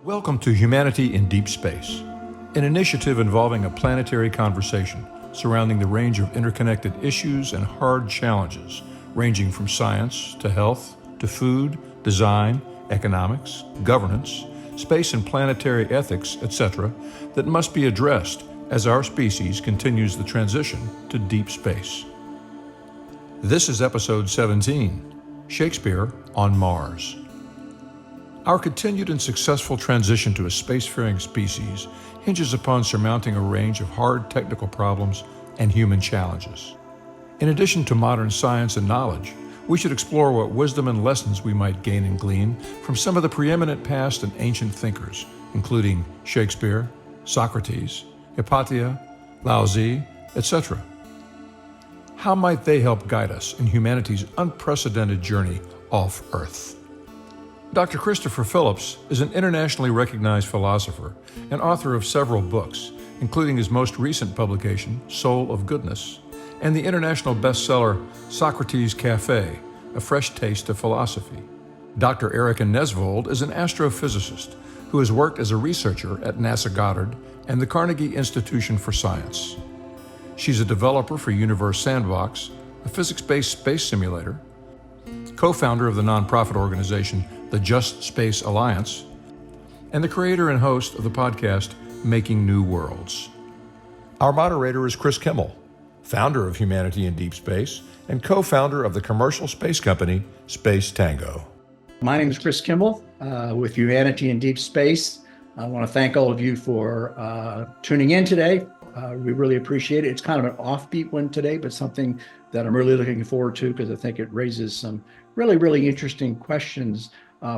Welcome to Humanity in Deep Space, an initiative involving a planetary conversation surrounding the range of interconnected issues and hard challenges, ranging from science to health to food, design, economics, governance, space and planetary ethics, etc., that must be addressed as our species continues the transition to deep space. This is episode 17, Shakespeare on Mars. Our continued and successful transition to a spacefaring species hinges upon surmounting a range of hard technical problems and human challenges. In addition to modern science and knowledge, we should explore what wisdom and lessons we might gain and glean from some of the preeminent past and ancient thinkers, including Shakespeare, Socrates, Hypatia, Laozi, etc. How might they help guide us in humanity's unprecedented journey off Earth? Dr. Christopher Phillips is an internationally recognized philosopher and author of several books, including his most recent publication, Soul of Goodness, and the international bestseller Socrates Cafe, A Fresh Taste of Philosophy. Dr. Erika Nesvold is an astrophysicist who has worked as a researcher at NASA Goddard and the Carnegie Institution for Science. She's a developer for Universe Sandbox, a physics-based space simulator, co-founder of the nonprofit organization the JustSpace Alliance, and the creator and host of the podcast Making New Worlds. Our moderator is Chris Kimmel, founder of Humanity in Deep Space and co-founder of the commercial space company Space Tango. My name is Chris Kimmel with Humanity in Deep Space. I want to thank all of you for tuning in today. We really appreciate it. It's kind of an offbeat one today, but something that I'm really looking forward to because I think it raises some really interesting questions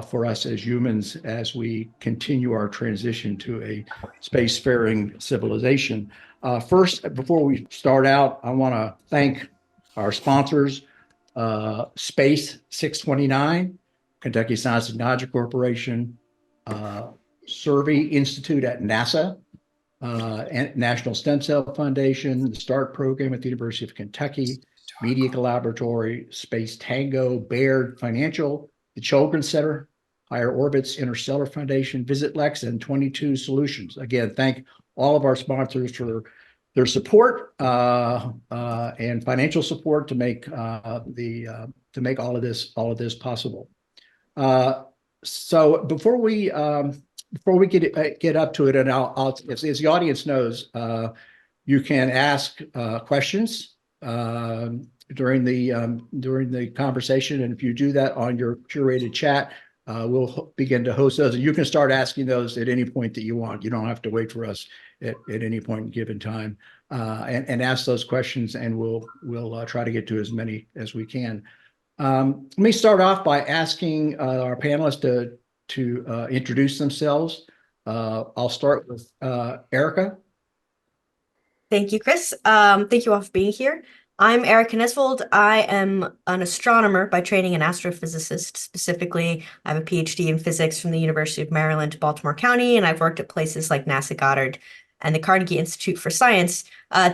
for us as humans as we continue our transition to a spacefaring civilization. First, before we start out, I want to thank our sponsors, Space 629, Kentucky Science and Technology Corporation, Survey Institute at NASA, and National Stem Cell Foundation, the START program at the University of Kentucky, Media Collaboratory, Space Tango, Baird Financial, the Children's Center, Higher Orbits, Interstellar Foundation, Visit Lex, and 22 Solutions. Again, thank all of our sponsors for their support and financial support to make all of this possible. So before we get up to it, and I'll as the audience knows, you can ask questions during the conversation, and if you do that on your curated chat, we'll begin to host those, and you can start asking those at any point that you want. You don't have to wait for us at any point in given time, and ask those questions, and we'll try to get to as many as we can. Let me start off by asking our panelists to introduce themselves. I'll start with Erika. Thank you, Chris. Thank you all for being here. I'm Erika Nesvold. I am an astronomer by training, an astrophysicist. Specifically, I have a PhD in physics from the University of Maryland, Baltimore County, and I've worked at places like NASA Goddard and the Carnegie Institute for Science.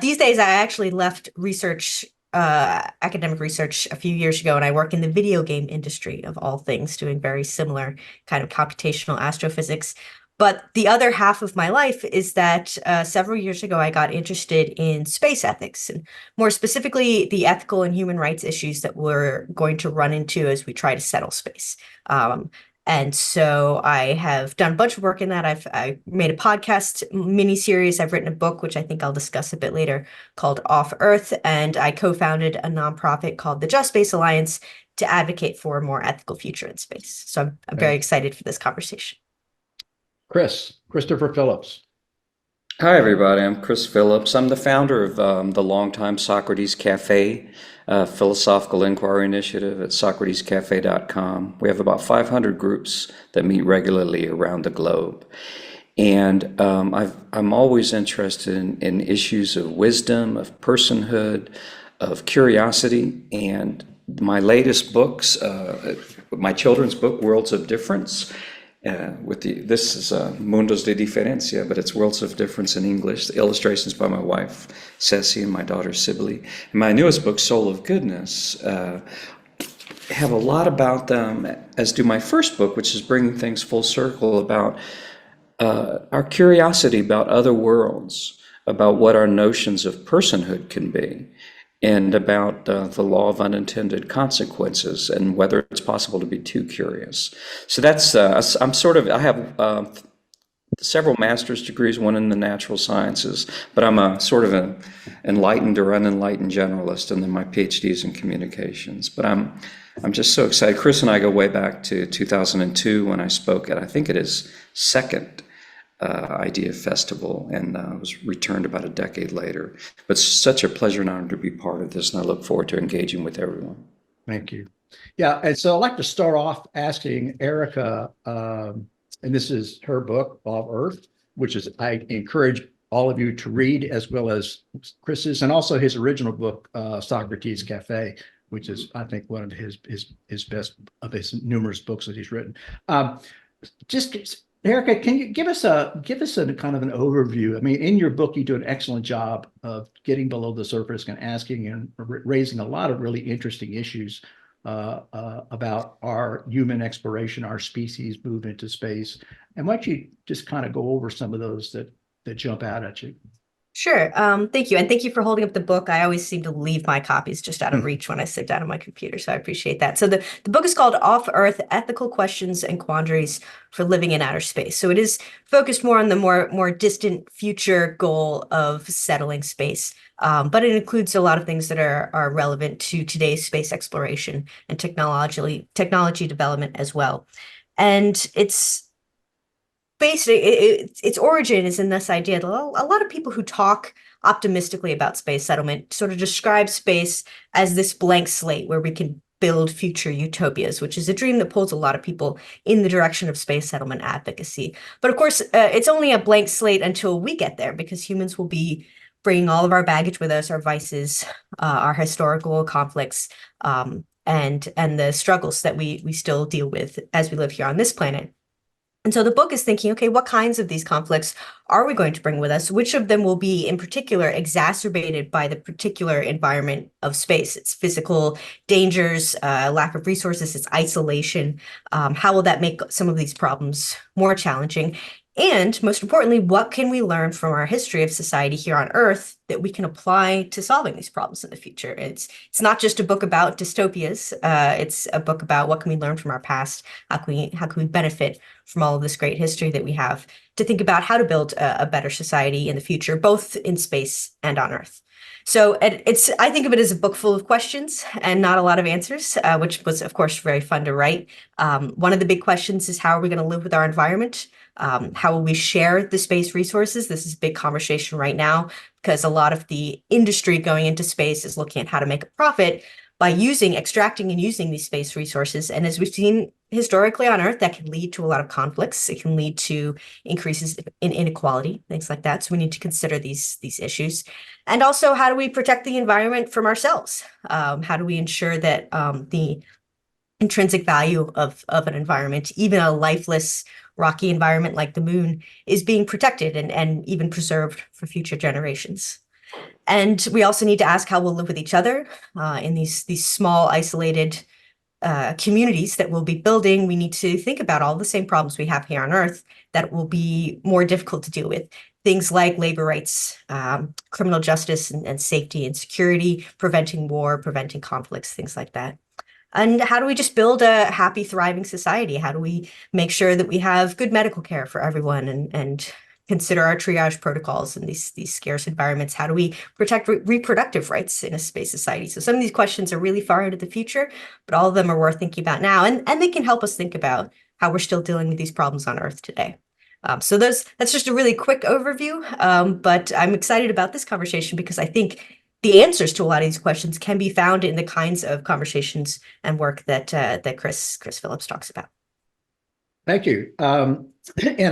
These days, I actually left research, academic research a few years ago, and I work in the video game industry of all things, doing very similar kind of computational astrophysics. But the other half of my life is that several years ago, I got interested in space ethics, and more specifically, the ethical and human rights issues that we're going to run into as we try to settle space. And so I have done a bunch of work in that. I made a podcast mini-series. I've written a book, which I think I'll discuss a bit later, called Off Earth. And I co-founded a nonprofit called the JustSpace Alliance to advocate for a more ethical future in space. So I'm very excited for this conversation. Christopher Phillips. Hi, everybody. I'm Chris Phillips. I'm the founder of the longtime Socrates Cafe philosophical inquiry initiative at socratescafe.com. We have about 500 groups that meet regularly around the globe. And I'm always interested in issues of wisdom, of personhood, of curiosity. And my latest books, my children's book, Worlds of Difference, this is Mundos de Diferencia, but it's Worlds of Difference in English. The illustrations by my wife, Ceci, and my daughter, Sibylle. And my newest book, Soul of Goodness, have a lot about them, as do my first book, which is bringing things full circle about our curiosity about other worlds, about what our notions of personhood can be, and about the law of unintended consequences and whether it's possible to be too curious. So that's, I have several master's degrees, one in the natural sciences, but I'm a sort of an enlightened or unenlightened generalist, and then my PhD is in communications. But I'm just so excited. Chris and I go way back to 2002 when I spoke at, I think it is second Idea Festival, and was returned about a decade later. But it's such a pleasure and honor to be part of this, and I look forward to engaging with everyone. Thank you. Yeah, and so I'd like to start off asking Erika, and this is her book, Of Earth, which is, I encourage all of you to read, as well as Chris's, and also his original book, Socrates Cafe, which is, I think, one of his best of his numerous books that he's written. Just Erika, can you give us a kind of an overview? I mean, in your book, you do an excellent job of getting below the surface and asking and raising a lot of really interesting issues about our human exploration, our species move into space. And why don't you just kind of go over some of those that jump out at you? Sure. Thank you. And thank you for holding up the book. I always seem to leave my copies just out of reach when I sit down on my computer, so I appreciate that. So the book is called Off Earth, Ethical Questions and Quandaries for Living in Outer Space. So it is focused more on the more distant future goal of settling space. But it includes a lot of things that are relevant to today's space exploration and technology development as well. And it's basically, its origin is in this idea that a lot of people who talk optimistically about space settlement sort of describe space as this blank slate where we can build future utopias, which is a dream that pulls a lot of people in the direction of space settlement advocacy. But of course, it's only a blank slate until we get there, because humans will be bringing all of our baggage with us, our vices, our historical conflicts, and the struggles that we still deal with as we live here on this planet. And so the book is thinking, okay, what kinds of these conflicts are we going to bring with us? Which of them will be, in particular, exacerbated by the particular environment of space? Its physical dangers, lack of resources, its isolation. How will that make some of these problems more challenging? And most importantly, what can we learn from our history of society here on Earth that we can apply to solving these problems in the future? It's not just a book about dystopias. It's a book about what can we learn from our past? How can we benefit from all of this great history that we have to think about how to build a better society in the future, both in space and on Earth. So I think of it as a book full of questions and not a lot of answers, which was, of course, very fun to write. One of the big questions is, how are we going to live with our environment? How will we share the space resources? This is a big conversation right now, because a lot of the industry going into space is looking at how to make a profit by extracting and using these space resources. And as we've seen historically on Earth, that can lead to a lot of conflicts. It can lead to increases in inequality, things like that. So we need to consider these issues. And also, how do we protect the environment from ourselves? How do we ensure that the intrinsic value of an environment, even a lifeless, rocky environment like the moon, is being protected and even preserved for future generations? And we also need to ask how we'll live with each other in these small, isolated communities that we'll be building. We need to think about all the same problems we have here on Earth that will be more difficult to deal with. Things like labor rights, criminal justice, and safety and security, preventing war, preventing conflicts, things like that. And how do we just build a happy, thriving society? How do we make sure that we have good medical care for everyone and consider our triage protocols in these scarce environments? How do we protect reproductive rights in a space society? So some of these questions are really far into the future, but all of them are worth thinking about now. And they can help us think about how we're still dealing with these problems on Earth today. So that's just a really quick overview. But I'm excited about this conversation because I think the answers to a lot of these questions can be found in the kinds of conversations and work that Chris Phillips talks about. Thank you. And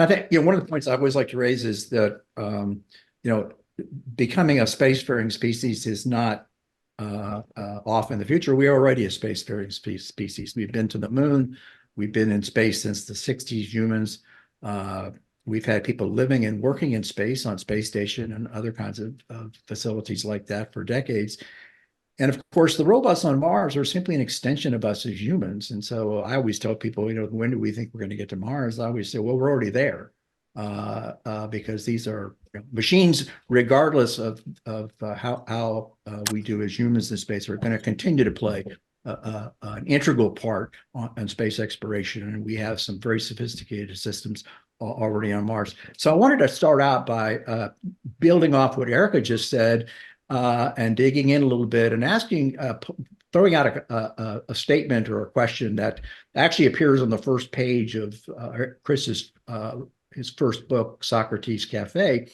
I think, one of the points I always like to raise is that, becoming a spacefaring species is not off in the future. We are already a spacefaring species. We've been to the moon. We've been in space since the 60s, humans. We've had people living and working in space on space station and other kinds of facilities like that for decades. And of course, the robots on Mars are simply an extension of us as humans. And so I always tell people, when do we think we're going to get to Mars? I always say, well, we're already there. because these are machines, regardless of how we do as humans in space, are going to continue to play an integral part on space exploration. And we have some very sophisticated systems already on Mars. So I wanted to start out by building off what Erika just said and digging in a little bit and asking, throwing out a statement or a question that actually appears on the first page of Chris's his first book, Socrates Cafe.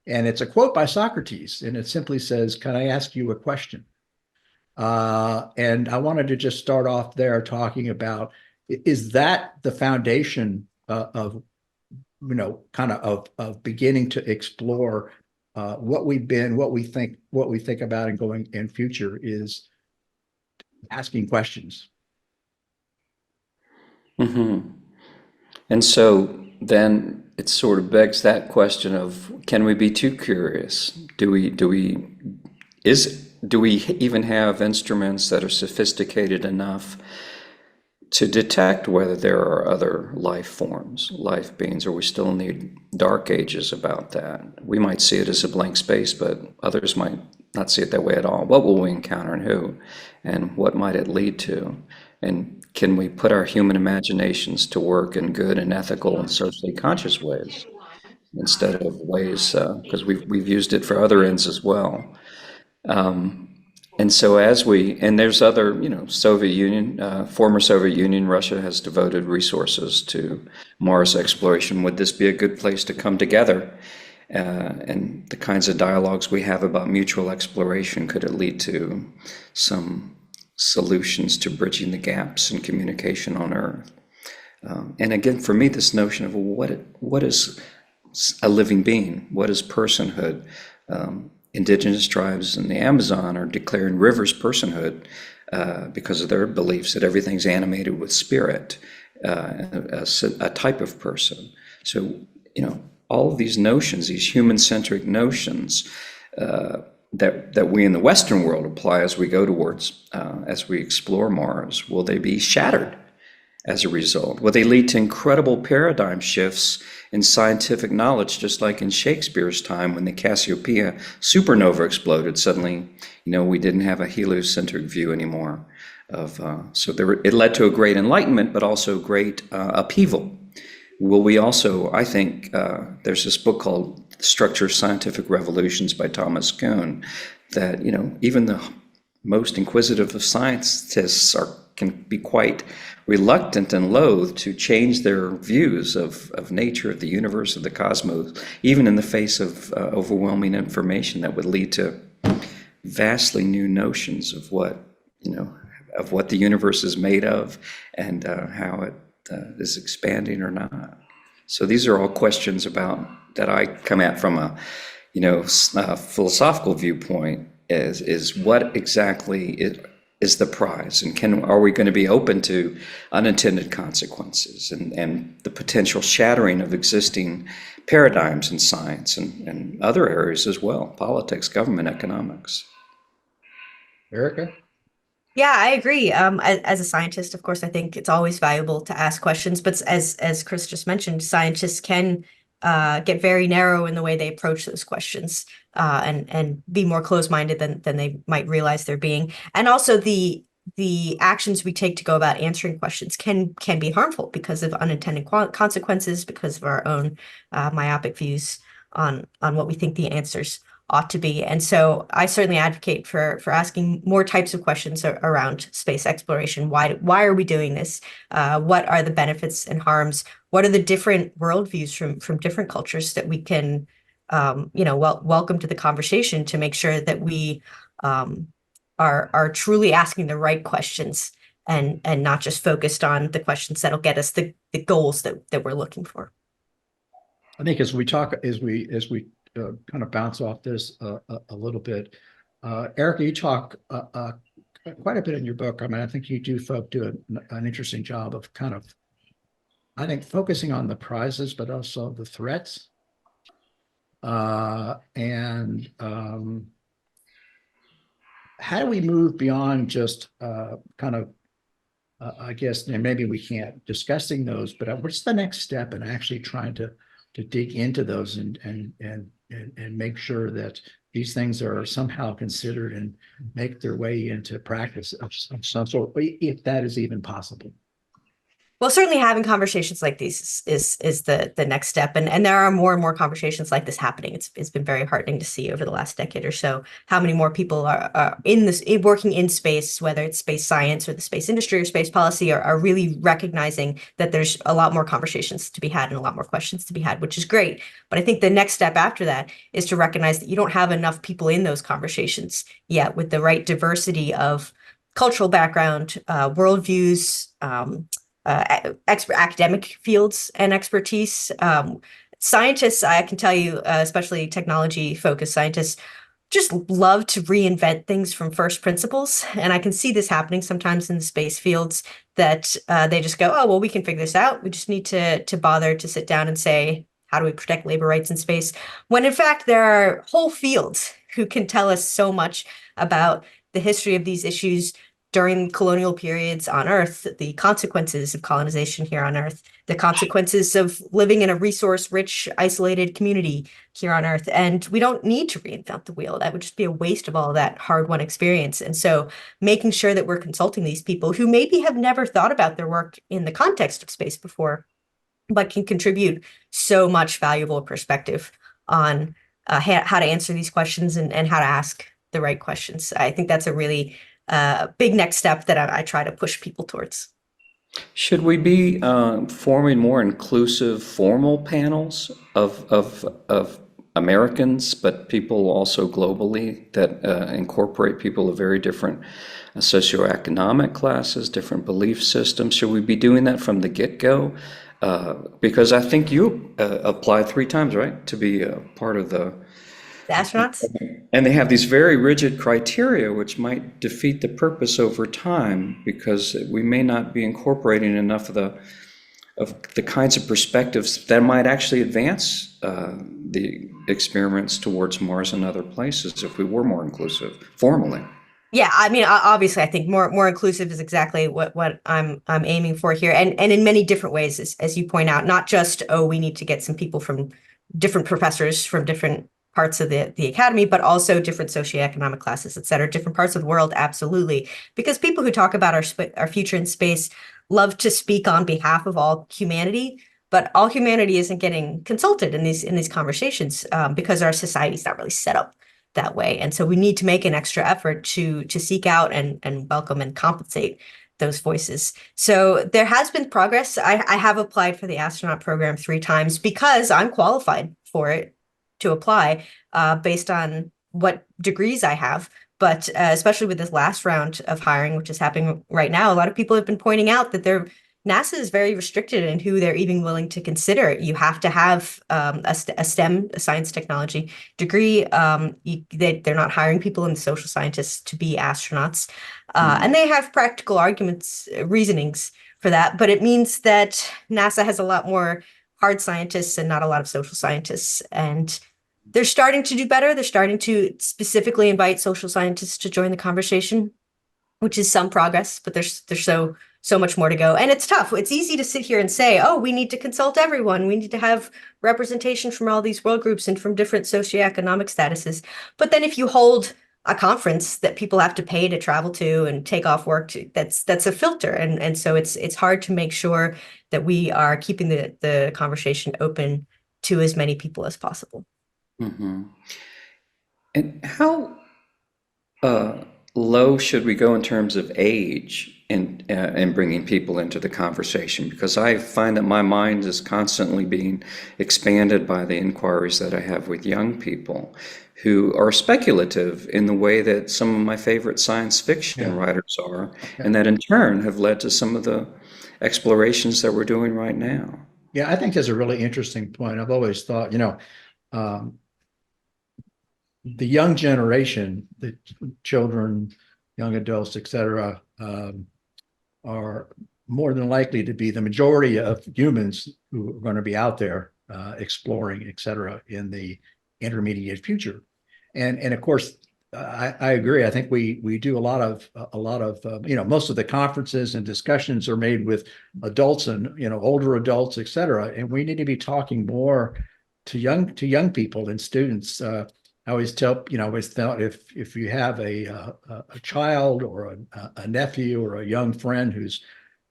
And it's a quote by Socrates, and it simply says, "Can I ask you a question?" And I wanted to just start off there talking about, is that the foundation of, kind of beginning to explore what we've been, what we think about and going in future is asking questions. Mm-hmm. And so then it sort of begs that question of, can we be too curious? Do we even have instruments that are sophisticated enough to detect whether there are other life forms, life beings? Or are we still in the dark ages about that? We might see it as a blank space, but others might not see it that way at all. What will we encounter and who? And what might it lead to? And can we put our human imaginations to work in good and ethical and socially conscious ways instead of ways, because we've used it for other ends as well. And so and there's other, Soviet Union, former Soviet Union, Russia has devoted resources to Mars exploration. Would this be a good place to come together? And the kinds of dialogues we have about mutual exploration, could it lead to some solutions to bridging the gaps in communication on Earth? And again, for me, this notion of what is a living being? What is personhood? Indigenous tribes in the Amazon are declaring rivers personhood because of their beliefs that everything's animated with spirit, a type of person. So, all of these notions, these human-centric notions that we in the Western world apply as we go towards, as we explore Mars, will they be shattered as a result? Will they lead to incredible paradigm shifts in scientific knowledge, just like in Shakespeare's time when the Cassiopeia supernova exploded? Suddenly, we didn't have a heliocentric view anymore it led to a great enlightenment, but also great upheaval. Will we also, I think, there's this book called Structure of Scientific Revolutions by Thomas Kuhn, that, even the most inquisitive of scientists can be quite reluctant and loath to change their views of nature, of the universe, of the cosmos, even in the face of overwhelming information that would lead to vastly new notions of what the universe is made of and how it is expanding or not. So these are all questions that I come at from a philosophical viewpoint. Is what exactly is the prize, and are we going to be open to unintended consequences and the potential shattering of existing paradigms in science and other areas as well, politics, government, economics? Erika? Yeah, I agree. As a scientist, of course, I think it's always valuable to ask questions. But as Chris just mentioned, scientists can get very narrow in the way they approach those questions, and be more closed-minded than they might realize they're being. And also the actions we take to go about answering questions can be harmful because of unintended consequences, because of our own myopic views on what we think the answers ought to be. And so I certainly advocate for asking more types of questions around space exploration. Why are we doing this? What are the benefits and harms? What are the different worldviews from different cultures that we can, welcome to the conversation to make sure that we are truly asking the right questions and not just focused on the questions that'll get us the goals that we're looking for. I think as we kind of bounce off this a little bit, Erika, you talk quite a bit in your book. I mean, I think you do an interesting job of kind of, I think, focusing on the prizes, but also the threats. And how do we move beyond just kind of, I guess, maybe we can't discussing those, but what's the next step in actually trying to to dig into those and make sure that these things are somehow considered and make their way into practice of some sort, if that is even possible. Well, certainly having conversations like these is the next step, and there are more and more conversations like this happening. It's been very heartening to see over the last decade or so how many more people are in this working in space, whether it's space science or the space industry or space policy, are really recognizing that there's a lot more conversations to be had and a lot more questions to be had, which is great. But I think the next step after that is to recognize that you don't have enough people in those conversations yet with the right diversity of cultural background, worldviews, academic fields and expertise. Scientists, I can tell you, especially technology-focused scientists, just love to reinvent things from first principles. And I can see this happening sometimes in the space fields that they just go, oh, well, we can figure this out. We just need to bother to sit down and say, how do we protect labor rights in space? When in fact, there are whole fields who can tell us so much about the history of these issues during colonial periods on Earth, the consequences of colonization here on Earth, the consequences of living in a resource-rich, isolated community here on Earth. And we don't need to reinvent the wheel. That would just be a waste of all of that hard-won experience. And so making sure that we're consulting these people who maybe have never thought about their work in the context of space before, but can contribute so much valuable perspective on how to answer these questions and how to ask the right questions. I think that's a really big next step that I try to push people towards. Should we be forming more inclusive formal panels of Americans, but people also globally that incorporate people of very different socioeconomic classes, different belief systems? Should we be doing that from the get-go? Because I think you applied 3 times, right, to be a part of the astronauts? And they have these very rigid criteria, which might defeat the purpose over time, because we may not be incorporating enough of the kinds of perspectives that might actually advance the experiments towards Mars and other places if we were more inclusive formally. Yeah, I mean, obviously, I think more inclusive is exactly what I'm aiming for here, and in many different ways, as you point out, not just, oh, we need to get some people from different professors from different parts of the academy, but also different socioeconomic classes, et cetera, different parts of the world, absolutely. Because people who talk about our future in space love to speak on behalf of all humanity, but all humanity isn't getting consulted in these conversations because our society's not really set up that way. And so we need to make an extra effort to seek out and welcome and compensate those voices. So there has been progress. I have applied for the astronaut program 3 times because I'm qualified for it to apply based on what degrees I have. But especially with this last round of hiring, which is happening right now, a lot of people have been pointing out that NASA is very restricted in who they're even willing to consider. You have to have a STEM, a science technology degree. They're not hiring people in social scientists to be astronauts. And they have practical reasonings for that. But it means that NASA has a lot more hard scientists and not a lot of social scientists. And they're starting to do better. They're starting to specifically invite social scientists to join the conversation, which is some progress, but there's so much more to go. And it's tough. It's easy to sit here and say, oh, we need to consult everyone. We need to have representation from all these world groups and from different socioeconomic statuses. But then if you hold a conference that people have to pay to travel to and take off work to, that's a filter. And so it's hard to make sure that we are keeping the conversation open to as many people as possible. Mm-hmm. And how low should we go in terms of age in bringing people into the conversation? Because I find that my mind is constantly being expanded by the inquiries that I have with young people who are speculative in the way that some of my favorite science fiction writers are, and that in turn have led to some of the explorations that we're doing right now. Yeah, I think that's a really interesting point. I've always thought, the young generation, the children, young adults, et cetera, are more than likely to be the majority of humans who are going to be out there exploring, et cetera, in the intermediate future. And of course, I agree. I think we do a lot of most of the conferences and discussions are made with adults and older adults, et cetera. And we need to be talking more to young people and students. I always tell always thought if you have a child or a nephew or a young friend who's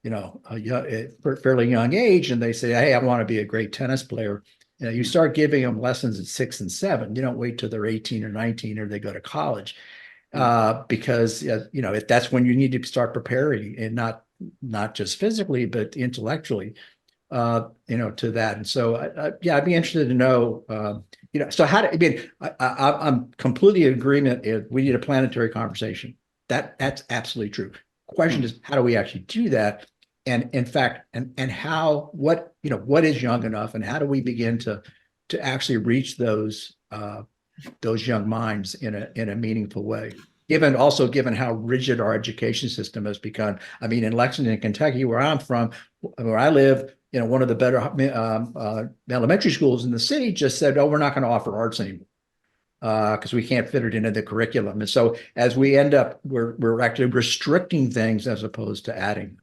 a fairly young age, and they say, "Hey, I want to be a great tennis player." You start giving them lessons at 6 and 7. You don't wait till they're 18 or 19 or they go to college, because if that's when you need to start preparing, and not just physically but intellectually, to that. And so, yeah, I'd be interested to know, so how do I mean? I'm completely in agreement. We need a planetary conversation. That's absolutely true. Question is, how do we actually do that? And in fact, and how, what is young enough, and how do we begin to actually reach those young minds in a meaningful way? Given how rigid our education system has become. I mean, in Lexington, Kentucky, where I'm from, where I live, one of the better elementary schools in the city just said, "Oh, we're not going to offer arts anymore because we can't fit it into the curriculum." And so, as we end up, we're actually restricting things as opposed to adding.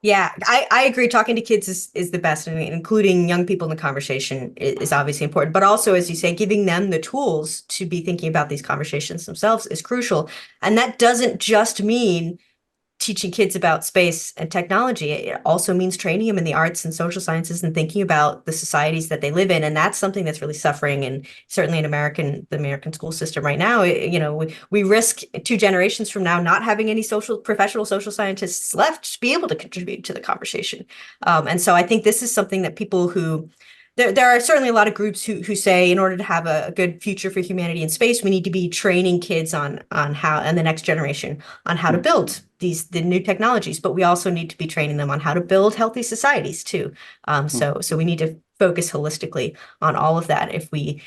Yeah, I agree. Talking to kids is the best, and including young people in the conversation is obviously important. But also, as you say, giving them the tools to be thinking about these conversations themselves is crucial. And that doesn't just mean teaching kids about space and technology. It also means training them in the arts and social sciences and thinking about the societies that they live in. And that's something that's really suffering. And certainly in the American school system right now, we risk 2 generations from now not having any professional social scientists left to be able to contribute to the conversation. And so I think this is something that people who there are certainly a lot of groups who say, in order to have a good future for humanity in space, we need to be training kids on how, and the next generation, on how to build the new technologies. But we also need to be training them on how to build healthy societies too. So we need to focus holistically on all of that if we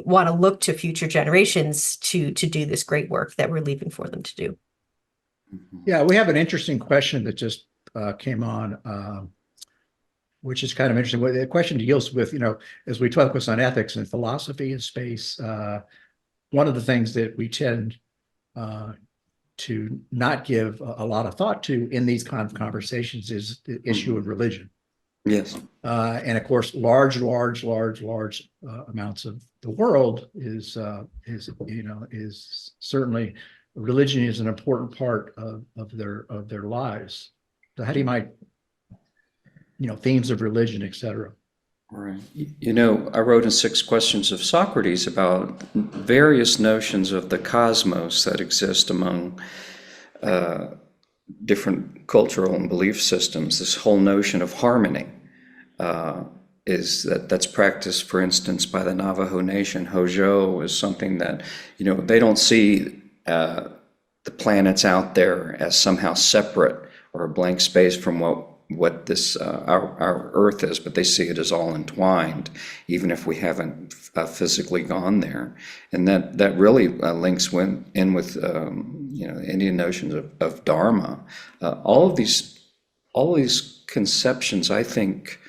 want to look to future generations to do this great work that we're leaving for them to do. Yeah, we have an interesting question that just came on. Which is kind of interesting. The question deals with, as we focus on ethics and philosophy in space, one of the things that we tend to not give a lot of thought to in these kind of conversations is the issue of religion. Yes. And of course, large amounts of the world is certainly, religion is an important part of their lives. So how do you themes of religion, et cetera. Right. I wrote in 6 Questions of Socrates about various notions of the cosmos that exist among different cultural and belief systems. This whole notion of harmony that's practiced, for instance, by the Navajo Nation. Hojo is something that, they don't see the planets out there as somehow separate or a blank space from what this our Earth is, but they see it as all entwined, even if we haven't physically gone there. And that really links in with Indian notions of Dharma. All of these conceptions, I think,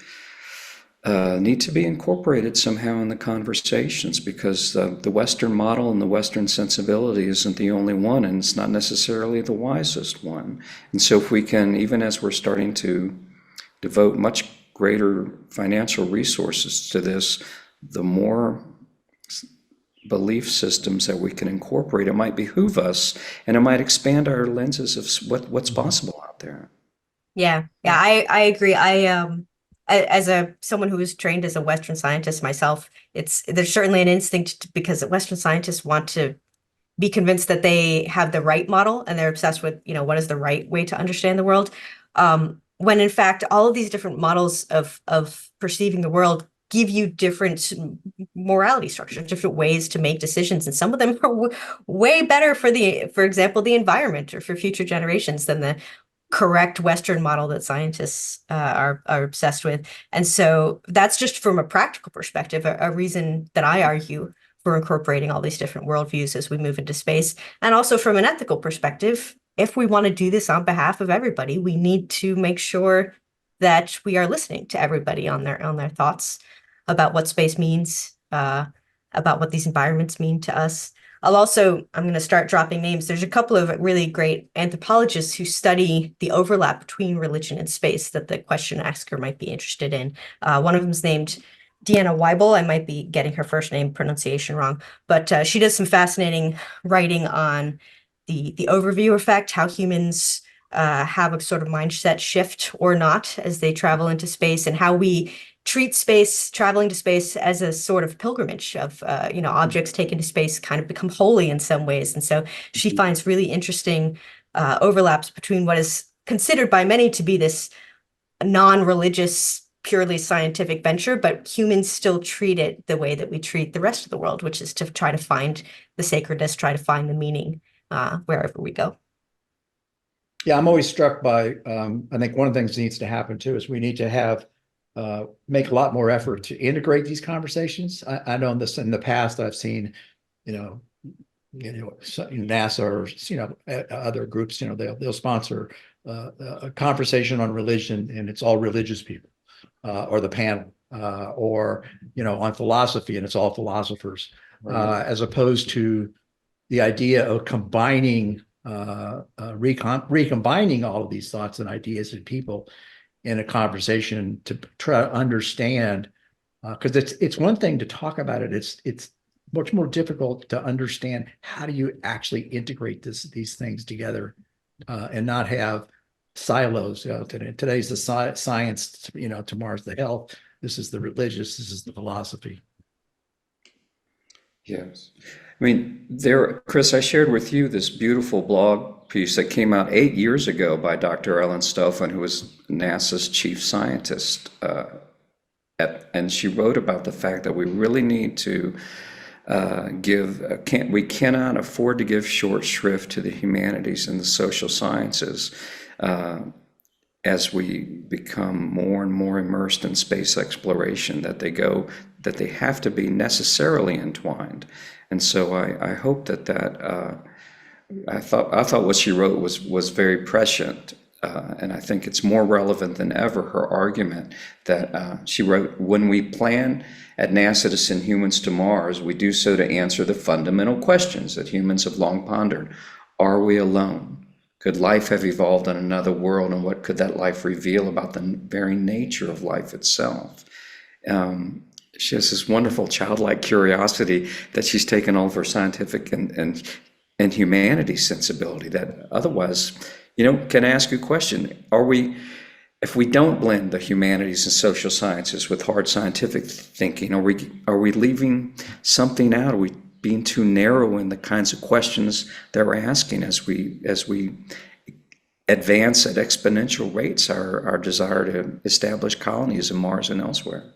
need to be incorporated somehow in the conversations, because the Western model and the Western sensibility isn't the only one, and it's not necessarily the wisest one. And so if we can, even as we're starting to devote much greater financial resources to this, the more belief systems that we can incorporate, it might behoove us, and it might expand our lenses of what's possible out there. Yeah, I agree. As someone who was trained as a Western scientist myself, there's certainly an instinct because Western scientists want to be convinced that they have the right model, and they're obsessed with, what is the right way to understand the world. When in fact, all of these different models of perceiving the world give you different morality structures, different ways to make decisions. And some of them are way better for example, the environment or for future generations than the correct Western model that scientists are obsessed with. And so that's just from a practical perspective, a reason that I argue for incorporating all these different worldviews as we move into space. And also from an ethical perspective, if we want to do this on behalf of everybody, we need to make sure that we are listening to everybody on their thoughts about what space means, about what these environments mean to us. I'm going to start dropping names. There's a couple of really great anthropologists who study the overlap between religion and space that the question asker might be interested in. One of them is named Deanna Weibel. I might be getting her first name pronunciation wrong, but she does some fascinating writing on the overview effect, how humans have a sort of mindset shift or not as they travel into space, and how we treat space, traveling to space, as a sort of pilgrimage of, objects taken to space kind of become holy in some ways. And so she finds really interesting overlaps between what is considered by many to be this non-religious, purely scientific venture, but humans still treat it the way that we treat the rest of the world, which is to try to find the sacredness, try to find the meaning wherever we go. Yeah, I'm always struck by, I think one of the things that needs to happen too is we need to have, make a lot more effort to integrate these conversations. I know in the past, I've seen, NASA or, other groups, they'll sponsor a conversation on religion, and it's all religious people, or the panel, or, on philosophy, and it's all philosophers, as opposed to the idea of combining, recombining all of these thoughts and ideas and people in a conversation to try to understand, because it's one thing to talk about it. It's much more difficult to understand how do you actually integrate these things together, and not have silos. Today's the science, tomorrow's the health. This is the religious. This is the philosophy. Yes. I mean, Chris, I shared with you this beautiful blog piece that came out 8 years ago by Dr. Ellen Stoffen, who was NASA's chief scientist. And she wrote about the fact that we really need to we cannot afford to give short shrift to the humanities and the social sciences as we become more and more immersed in space exploration, that they have to be necessarily entwined. And so I hope that I thought what she wrote was very prescient, and I think it's more relevant than ever, her argument that she wrote, when we plan at NASA to send humans to Mars, we do so to answer the fundamental questions that humans have long pondered. Are we alone? Could life have evolved on another world, and what could that life reveal about the very nature of life itself? She has this wonderful childlike curiosity that she's taken all of her scientific and humanities sensibility that otherwise, can ask you a question. If we don't blend the humanities and social sciences with hard scientific thinking, are we leaving something out? Are we being too narrow in the kinds of questions that we're asking as we advance at exponential rates our desire to establish colonies in Mars and elsewhere?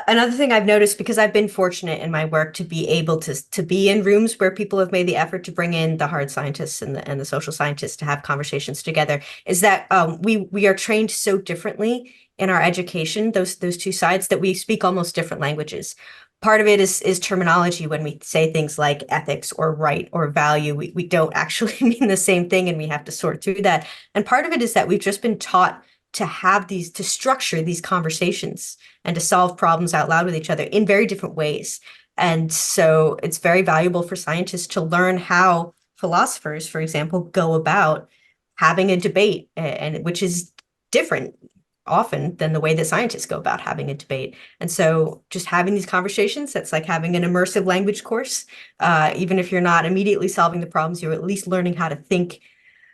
Another thing I've noticed, because I've been fortunate in my work to be able to be in rooms where people have made the effort to bring in the hard scientists and the social scientists to have conversations together, is that we are trained so differently in our education, those two sides, that we speak almost different languages. Part of it is terminology. When we say things like ethics or right or value, we don't actually mean the same thing, and we have to sort through that. And part of it is that we've just been taught to structure these conversations and to solve problems out loud with each other in very different ways. And so it's very valuable for scientists to learn how philosophers, for example, go about having a debate, and which is different often than the way that scientists go about having a debate. And so just having these conversations, that's like having an immersive language course. Even if you're not immediately solving the problems, you're at least learning how to think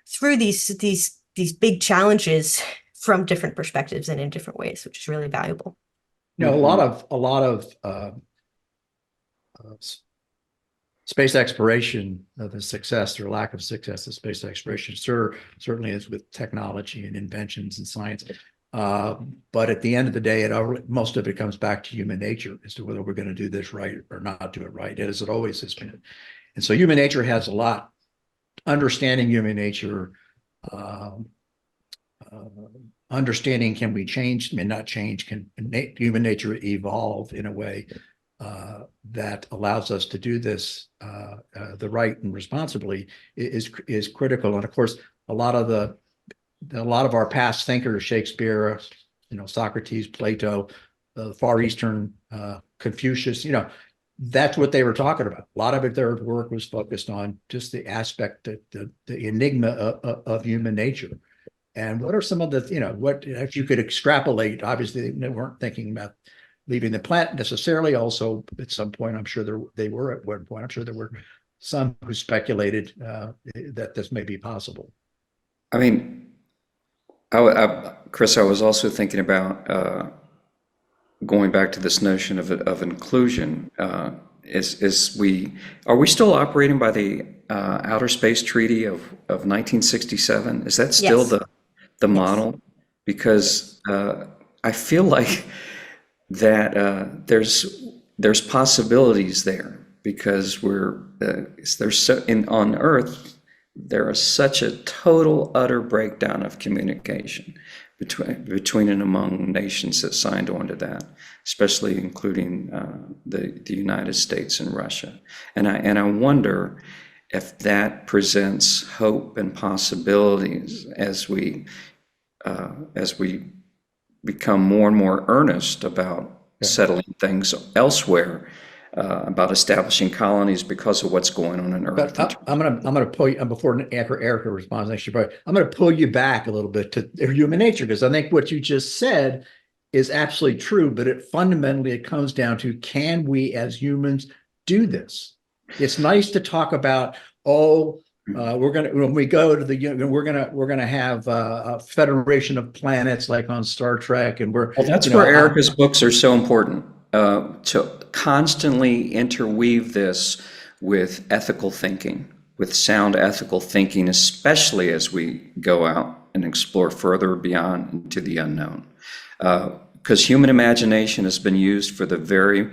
through these big challenges from different perspectives and in different ways, which is really valuable. A lot of space exploration, the success or lack of success of space exploration certainly is with technology and inventions and science. But at the end of the day, most of it comes back to human nature as to whether we're going to do this right or not do it right, as it always has been. And so human nature has a lot. Understanding human nature, understanding, can we change? Not change. Can human nature evolve in a way that allows us to do this the right and responsibly is critical. And of course, a lot of our past thinkers, Shakespeare, Socrates, Plato, the Far Eastern, Confucius, that's what they were talking about. A lot of their work was focused on just the aspect that the enigma of human nature. And what are some of the, what if you could extrapolate? Obviously, they weren't thinking about leaving the planet necessarily. Also, at some point, I'm sure they were at one point. I'm sure there were some who speculated that this may be possible. I mean, Chris, I was also thinking about going back to this notion of inclusion. Are we still operating by the Outer Space Treaty of 1967? Is that still Yes. the model? Because I feel like that there's possibilities there, because on Earth there is such a total utter breakdown of communication between and among nations that signed on to that, especially including the United States and Russia. And I wonder if that presents hope and possibilities as we become more and more earnest about settling things elsewhere, about establishing colonies because of what's going on Earth. But I'm gonna pull you before Erica responds. I'm gonna pull you back a little bit to human nature, because I think what you just said is absolutely true. But it comes down to, can we as humans do this? It's nice to talk about, when we go to we're gonna have a federation of planets like on Star Trek, and Well, that's where Erica's books are so important, to constantly interweave this with ethical thinking, with sound ethical thinking, especially as we go out and explore further beyond into the unknown. Because human imagination has been used for the very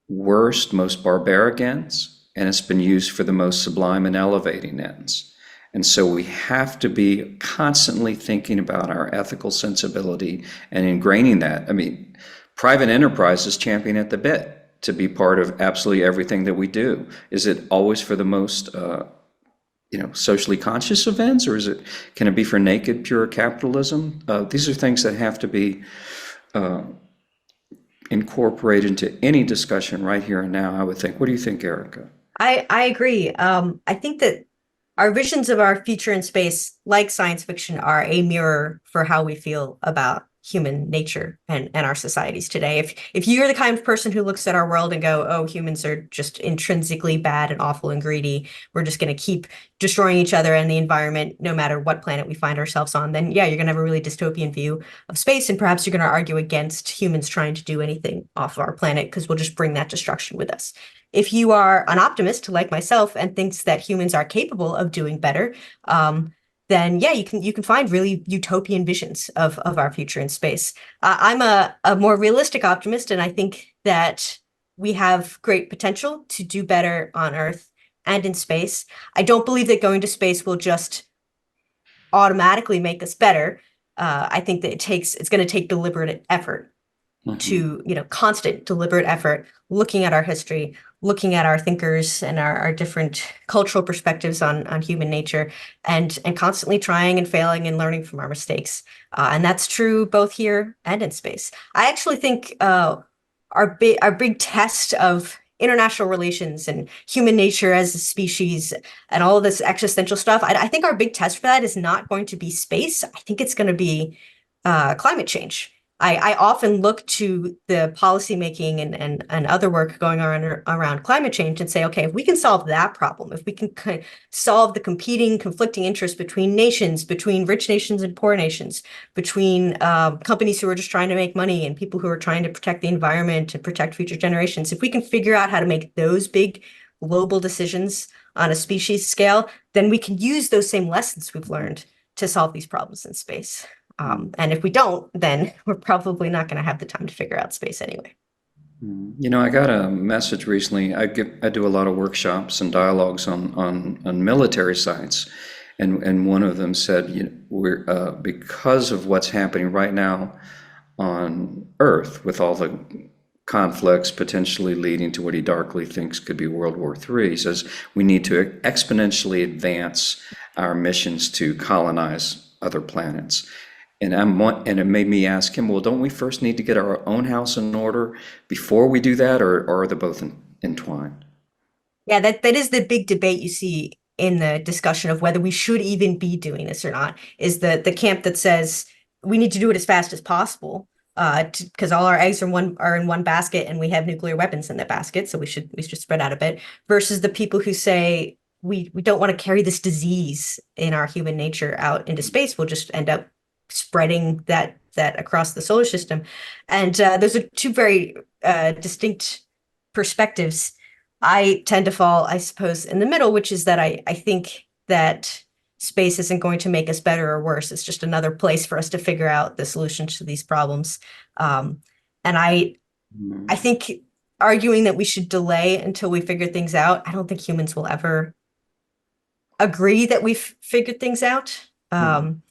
worst, most barbaric ends, and it's been used for the most sublime and elevating ends. And so we have to be constantly thinking about our ethical sensibility and ingraining that. I mean, private enterprise is champing at the bit to be part of absolutely everything that we do. Is it always for the most, socially conscious events, or can it be for naked, pure capitalism? These are things that have to be incorporated into any discussion right here and now, I would think. What do you think, Erica? I agree. I think that our visions of our future in space, like science fiction, are a mirror for how we feel about human nature and our societies today. If you're the kind of person who looks at our world and go, oh, humans are just intrinsically bad and awful and greedy, we're just going to keep destroying each other and the environment no matter what planet we find ourselves on, then yeah, you're going to have a really dystopian view of space, and perhaps you're going to argue against humans trying to do anything off of our planet, because we'll just bring that destruction with us. If you are an optimist like myself and thinks that humans are capable of doing better, then yeah, you can find really utopian visions of our future in space. I'm a more realistic optimist, and I think that we have great potential to do better on Earth and in space. I don't believe that going to space will just automatically make us better. I think that it's going to take deliberate effort, to constant deliberate effort, looking at our history, looking at our thinkers and our different cultural perspectives on human nature, and constantly trying and failing and learning from our mistakes. And that's true both here and in space. I actually think our big test of international relations and human nature as a species and all of this existential stuff, I think our big test for that is not going to be space. I think it's going to be climate change. I often look to the policymaking and other work going on around climate change and say, okay, if we can solve that problem, if we can solve the conflicting interests between nations, between rich nations and poor nations, between companies who are just trying to make money and people who are trying to protect the environment and protect future generations, if we can figure out how to make those big global decisions on a species scale, then we can use those same lessons we've learned to solve these problems in space. And if we don't, then we're probably not going to have the time to figure out space anyway. I got a message recently. I do a lot of workshops and dialogues on military sites, and one of them said, we're because of what's happening right now on Earth, with all the conflicts potentially leading to what he darkly thinks could be World War III, he says we need to exponentially advance our missions to colonize other planets. And it made me ask him, well, don't we first need to get our own house in order before we do that, or are they both entwined. Yeah, that is the big debate you see in the discussion of whether we should even be doing this or not, is the camp that says we need to do it as fast as possible, because all our eggs are in one basket and we have nuclear weapons in that basket, so we should spread out a bit, versus the people who say we don't want to carry this disease in our human nature out into space. We'll just end up spreading that across the solar system. And those are two very distinct perspectives. I tend to fall, I suppose, in the middle, which is that I think that space isn't going to make us better or worse. It's just another place for us to figure out the solutions to these problems. And I think arguing that we should delay until we figure things out, I don't think humans will ever agree that we've figured things out. And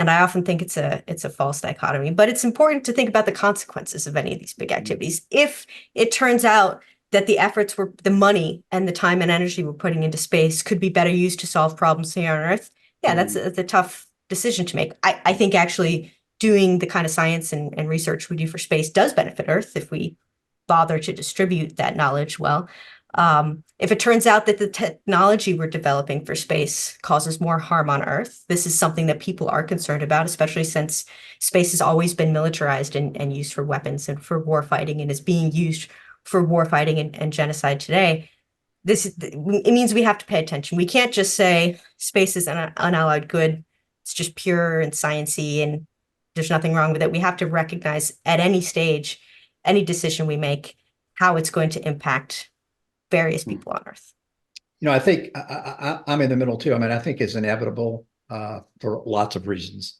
I often think it's a false dichotomy, but it's important to think about the consequences of any of these big activities. If it turns out that the efforts the money and the time and energy we're putting into space could be better used to solve problems here on Earth, yeah, that's a tough decision to make. I think actually doing the kind of science and research we do for space does benefit Earth if we bother to distribute that knowledge well. If it turns out that the technology we're developing for space causes more harm on Earth, this is something that people are concerned about, especially since space has always been militarized and used for weapons and for war fighting, and is being used for war fighting and genocide today. It means we have to pay attention. We can't just say space is an unalloyed good. It's just pure and sciencey and there's nothing wrong with it. We have to recognize at any stage, any decision we make, how it's going to impact various people on Earth. I think I'm in the middle too. I mean, I think it's inevitable for lots of reasons,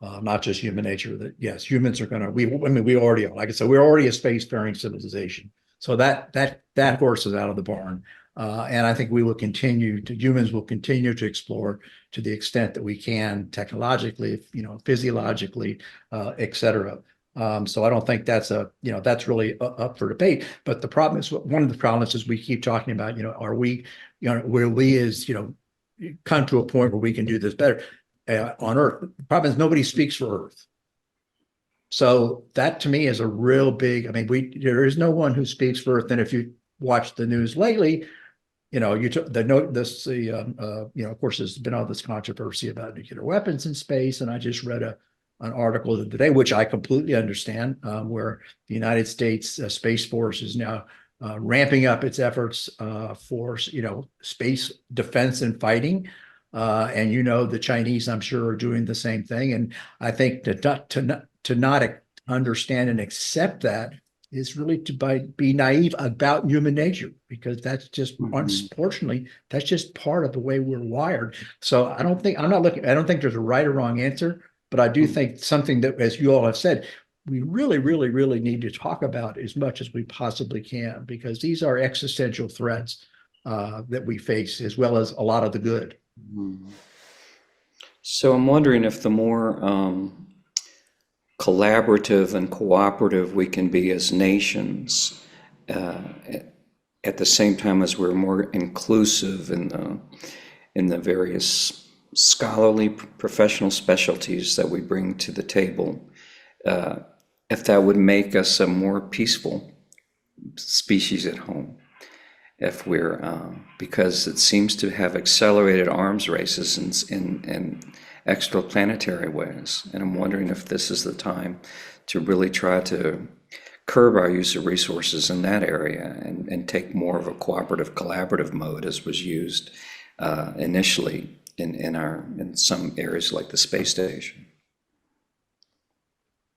not just human nature. That yes, humans are going to. We already are. Like I said, we're already a spacefaring civilization. So that horse is out of the barn, and I think humans will continue to explore to the extent that we can, technologically, physiologically, et cetera. So I don't think that's really up for debate. But the problem is, one of the problems is we keep talking about, are we, will we come to a point where we can do this better on Earth? The problem is nobody speaks for Earth. So that to me is a real big, there is no one who speaks for Earth. And if you watch the news lately, of course, there's been all this controversy about nuclear weapons in space. And I just read an article today, which I completely understand, where the United States Space Force is now ramping up its efforts for, space defense and fighting. And, the Chinese, I'm sure, are doing the same thing. And I think to not understand and accept that is really to be naive about human nature, because that's just, unfortunately, that's just part of the way we're wired. So I don't think there's a right or wrong answer, but I do think something that, as you all have said, we really, really, really need to talk about as much as we possibly can, because these are existential threats that we face, as well as a lot of the good. So I'm wondering if the more collaborative and cooperative we can be as nations, at the same time as we're more inclusive in the various scholarly professional specialties that we bring to the table, if that would make us a more peaceful species at home. If we're because it seems to have accelerated arms races in extraplanetary ways, and I'm wondering if this is the time to really try to curb our use of resources in that area and take more of a cooperative, collaborative mode, as was used initially in some areas like the space station.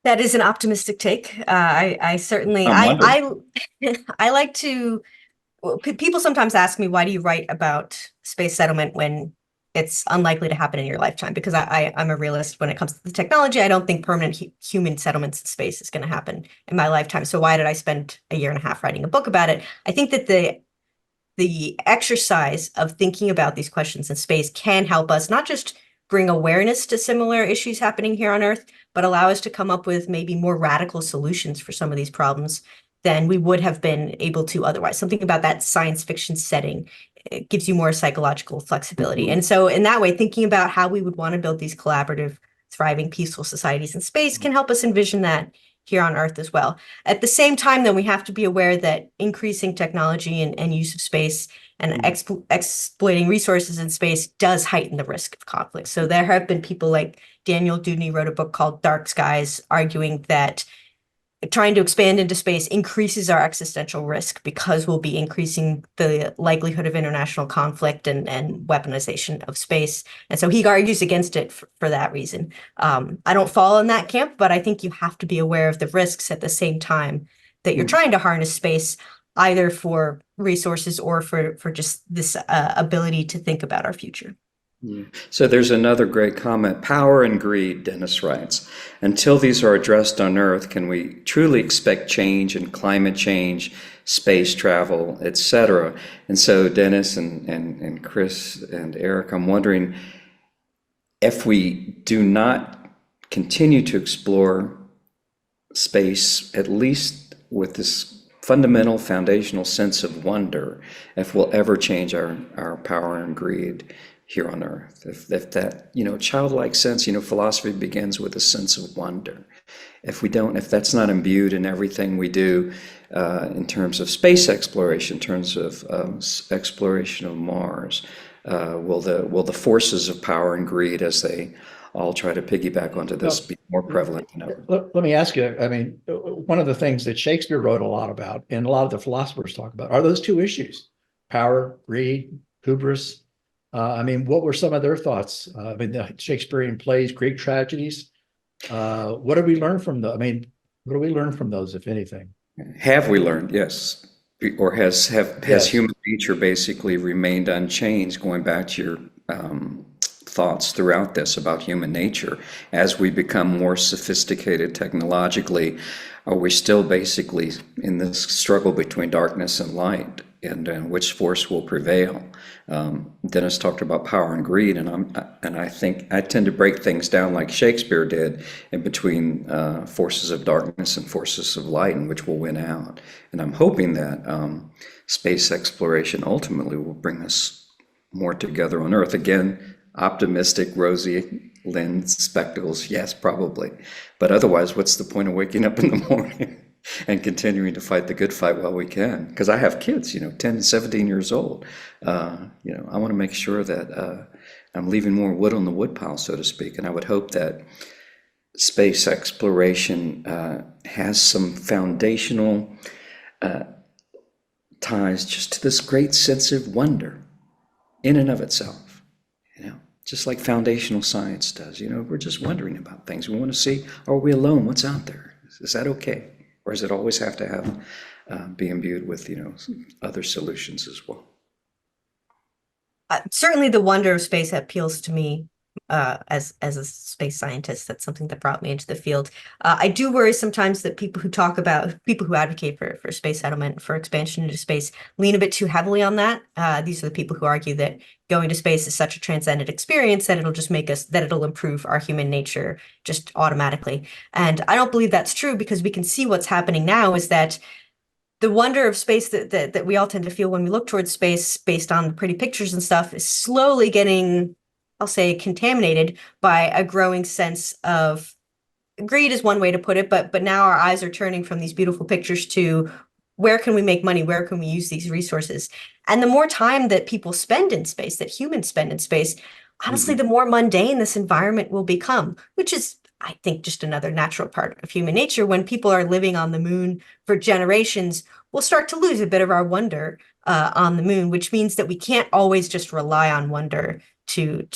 That is an optimistic take. I certainly I like to. People sometimes ask me, why do you write about space settlement when it's unlikely to happen in your lifetime? Because I'm a realist when it comes to the technology. I don't think permanent human settlements in space is going to happen in my lifetime. So why did I spend a year and a half writing a book about it? I think that the exercise of thinking about these questions in space can help us not just bring awareness to similar issues happening here on Earth, but allow us to come up with maybe more radical solutions for some of these problems than we would have been able to otherwise. Something about that science fiction setting, it gives you more psychological flexibility. And so in that way, thinking about how we would want to build these collaborative, thriving, peaceful societies in space can help us envision that here on Earth as well. At the same time, though, we have to be aware that increasing technology and use of space and exploiting resources in space does heighten the risk of conflict. So there have been people like Daniel Dudney wrote a book called Dark Skies, arguing that trying to expand into space increases our existential risk because we'll be increasing the likelihood of international conflict and weaponization of space. And so he argues against it for that reason. I don't fall in that camp, but I think you have to be aware of the risks at the same time that you're trying to harness space, either for resources or for just this ability to think about our future. Yeah. So there's another great comment. Power and greed, Dennis writes. Until these are addressed on Earth, can we truly expect change in climate change, space travel, etc.? And so Dennis and Chris and Eric, I'm wondering if we do not continue to explore space, at least with this fundamental foundational sense of wonder, if we'll ever change our power and greed here on Earth. If that, childlike sense, philosophy begins with a sense of wonder. If that's not imbued in everything we do in terms of space exploration, in terms of exploration of Mars, will the forces of power and greed, as they all try to piggyback onto this, be more prevalent than ever? Let me ask you, one of the things that Shakespeare wrote a lot about, and a lot of the philosophers talk about, are those two issues: power, greed, hubris. What were some of their thoughts? The Shakespearean plays, Greek tragedies. What did we learn from those? What do we learn from those, if anything? Have we learned? Yes. Or has human nature basically remained unchanged, going back to your thoughts throughout this about human nature? As we become more sophisticated technologically, are we still basically in this struggle between darkness and light, and which force will prevail? Dennis talked about power and greed, and I think I tend to break things down like Shakespeare did, in between forces of darkness and forces of light, and which will win out. And I'm hoping that space exploration ultimately will bring us more together on Earth. Again, optimistic, rosy lens spectacles, yes, probably. But otherwise, what's the point of waking up in the morning and continuing to fight the good fight while we can? Because I have kids, 10 and 17 years old. I want to make sure that I'm leaving more wood on the woodpile, so to speak. And I would hope that space exploration has some foundational ties just to this great sense of wonder in and of itself. Just like foundational science does. We're just wondering about things. We want to see, are we alone? What's out there? Is that okay? Or does it always have to have be imbued with other solutions as well? Certainly the wonder of space appeals to me as a space scientist. That's something that brought me into the field. I do worry sometimes that people who advocate for space settlement, for expansion into space, lean a bit too heavily on that. These are the people who argue that going to space is such a transcendent experience that it'll improve our human nature just automatically. And I don't believe that's true, because we can see what's happening now is that the wonder of space that we all tend to feel when we look towards space based on pretty pictures and stuff is slowly getting, I'll say, contaminated by a growing sense of greed is one way to put it, but now our eyes are turning from these beautiful pictures to where can we make money? Where can we use these resources? And the more time that people spend in space, that humans spend in space, honestly, the more mundane this environment will become, which is, I think, just another natural part of human nature. When people are living on the moon for generations, we'll start to lose a bit of our wonder on the moon, which means that we can't always just rely on wonder to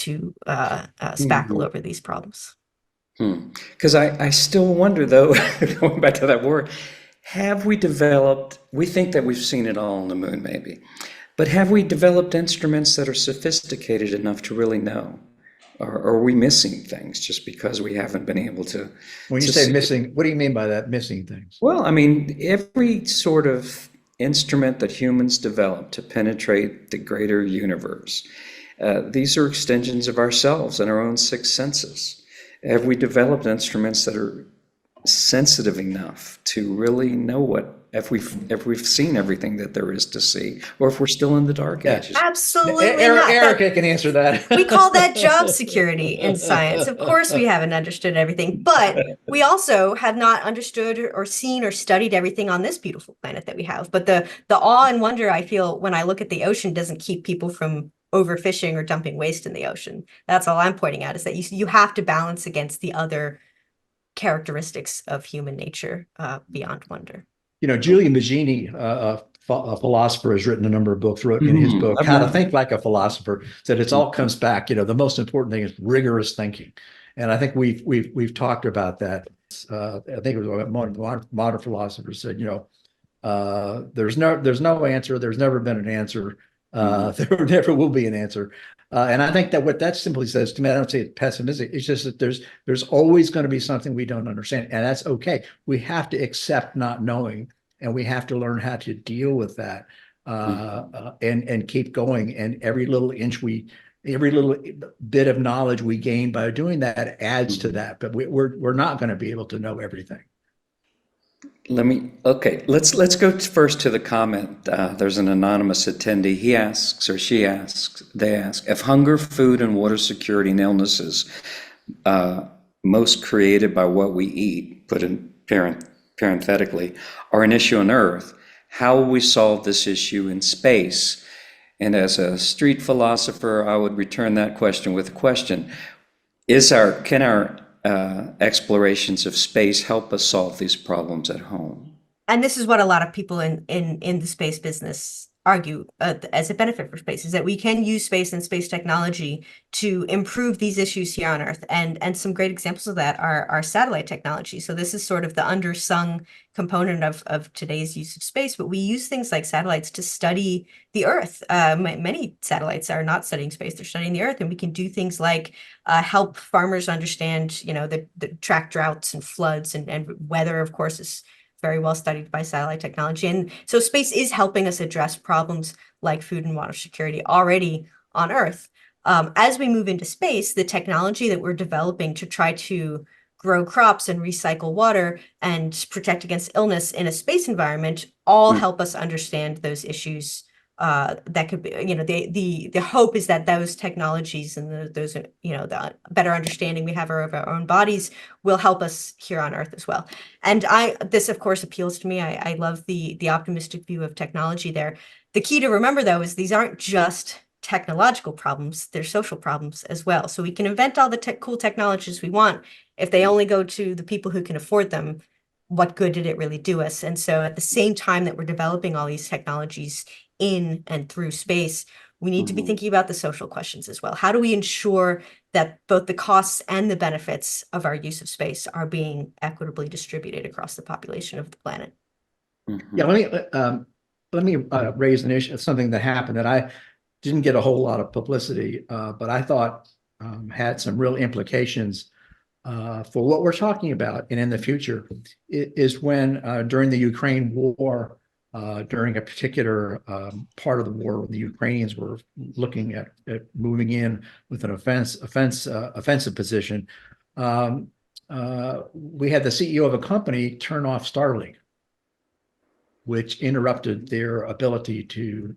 spackle over these problems. Because I still wonder, though, going back to that word, have we developed, we think that we've seen it all on the moon, maybe, but have we developed instruments that are sophisticated enough to really know? Or are we missing things just because we haven't been able to? When you say missing, what do you mean by that, missing things? Well, every sort of instrument that humans develop to penetrate the greater universe, these are extensions of ourselves and our own six senses. Have we developed instruments that are sensitive enough to really know what if we've seen everything that there is to see, or if we're still in the dark Yeah. ages. Absolutely not. Erica can answer that. We call that job security in science. Of course, we haven't understood everything, but we also have not understood or seen or studied everything on this beautiful planet that we have. But the awe and wonder I feel when I look at the ocean doesn't keep people from overfishing or dumping waste in the ocean. That's all I'm pointing out, is that you have to balance against the other characteristics of human nature beyond wonder. Julian Maggini, a philosopher, has written a number of books. Wrote in his book, How to Think Like a Philosopher, said it all comes back. The most important thing is rigorous thinking, and I think we've talked about that. I think it was what modern philosophers said. There's no answer. There's never been an answer. There never will be an answer. And I think that what that simply says to me, I don't say it's pessimistic. It's just that there's always going to be something we don't understand, and that's okay. We have to accept not knowing, and we have to learn how to deal with that, and keep going. And every little bit of knowledge we gain by doing that adds to that. But we're not going to be able to know everything. Let's go first to the comment. There's an anonymous attendee. They ask, if hunger, food, and water security and illnesses, most created by what we eat, put in parenthetically, are an issue on Earth, how will we solve this issue in space? And as a street philosopher, I would return that question with a question. Can our explorations of space help us solve these problems at home? And this is what a lot of people in the space business argue as a benefit for space, is that we can use space and space technology to improve these issues here on Earth. And some great examples of that are satellite technology. So this is sort of the undersung component of today's use of space, but we use things like satellites to study the Earth. Many satellites are not studying space, they're studying the Earth, and we can do things like help farmers understand, the track droughts and floods, and weather, of course, is very well studied by satellite technology. And so space is helping us address problems like food and water security already on Earth. As we move into space, the technology that we're developing to try to grow crops and recycle water and protect against illness in a space environment all help us understand those issues. That could be, the hope is that those technologies and those, the better understanding we have of our own bodies will help us here on Earth as well. And this of course appeals to me. I love the optimistic view of technology there. The key to remember though is these aren't just technological problems, they're social problems as well. So we can invent all the cool technologies we want. If they only go to the people who can afford them, what good did it really do us? And so at the same time that we're developing all these technologies in and through space, we need to be thinking about the social questions as well. How do we ensure that both the costs and the benefits of our use of space are being equitably distributed across the population of the planet? Yeah, let me raise an issue, something that happened that I didn't get a whole lot of publicity, but I thought had some real implications for what we're talking about and in the future. Is when during the Ukraine war, during a particular part of the war, when the Ukrainians were looking at moving in with an offensive position, we had the CEO of a company turn off Starlink, which interrupted their ability to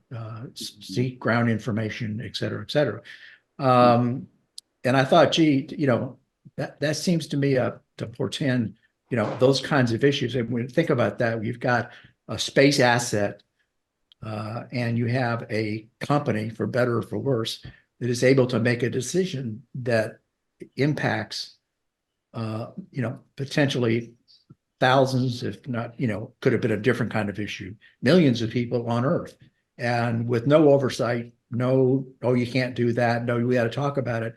seek ground information, et cetera, et cetera. And I thought, gee, that seems to me to portend, those kinds of issues. And when you think about that, we've got a space asset, and you have a company, for better or for worse, that is able to make a decision that impacts, potentially thousands, if not, could have been a different kind of issue, millions of people on Earth, and with no oversight, you can't do that. No, we got to talk about it.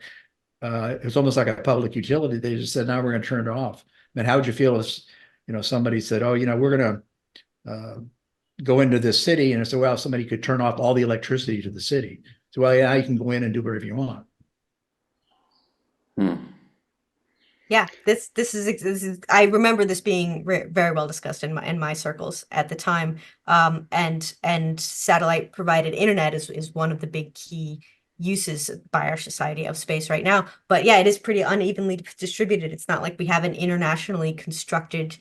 It was almost like a public utility. They just said, now we're going to turn it off. I mean, how would you feel if, somebody said, we're going to go into this city, and so, well, somebody could turn off all the electricity to the city. So, well, yeah, you can go in and do whatever you want. Yeah, this is I remember this being very well discussed in my circles at the time. And satellite provided internet is one of the big key uses by our society of space right now. But yeah, it is pretty unevenly distributed. It's not like we have an internationally constructed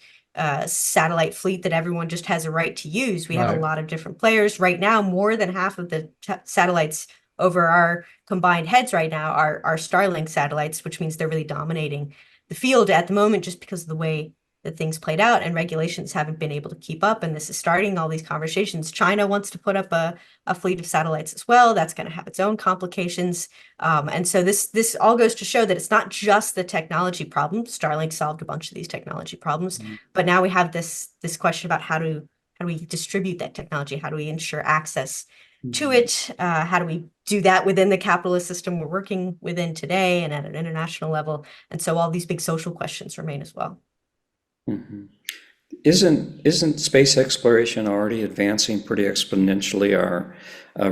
satellite fleet that everyone just has a right to use. We have a Right. lot of different players right now. More than half of the satellites over our combined heads right now are Starlink satellites, which means they're really dominating the field at the moment just because of the way that things played out, and regulations haven't been able to keep up. And this is starting all these conversations. China wants to put up a fleet of satellites as well. That's going to have its own complications. And so this all goes to show that it's not just the technology problem. Starlink solved a bunch of these technology problems, but now we have this question about how do we distribute that technology? How do we ensure access to it? How do we do that within the capitalist system we're working within today and at an international level? And so all these big social questions remain as well. Mhm. Isn't space exploration already advancing pretty exponentially our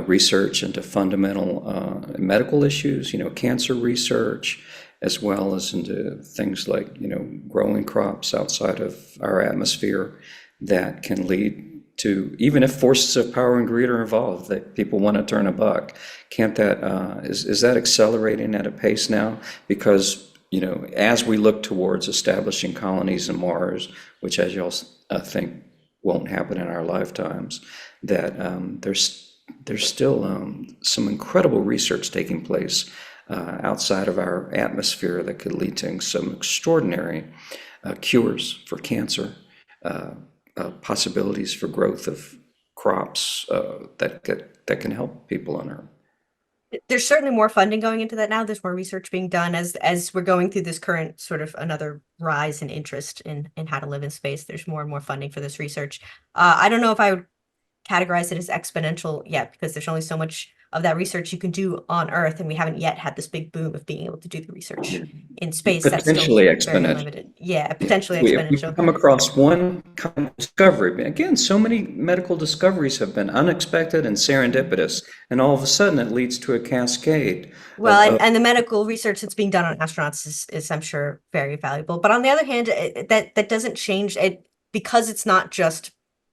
research into fundamental medical issues, cancer research, as well as into things like, growing crops outside of our atmosphere that can lead to, even if forces of power and greed are involved, that people want to turn a buck, can't that, is that accelerating at a pace now? Because as we look towards establishing colonies on Mars, which as y'all think won't happen in our lifetimes, that there's still some incredible research taking place outside of our atmosphere that could lead to some extraordinary cures for cancer, possibilities for growth of crops that can help people on Earth. There's certainly more funding going into that now. There's more research being done as we're going through this current sort of another rise in interest in how to live in space. There's more and more funding for this research. I don't know if I would categorize it as exponential yet, because there's only so much of that research you can do on Earth, and we haven't yet had this big boom of being able to do the research in space. That's still Potentially very exponential. limited. Yeah, potentially If we exponential. come across one kind of discovery, again, so many medical discoveries have been unexpected and serendipitous, and all of a sudden it leads to a cascade. Well, and the medical research that's being done on astronauts is I'm sure very valuable. But on the other hand, that doesn't change it, because it's not just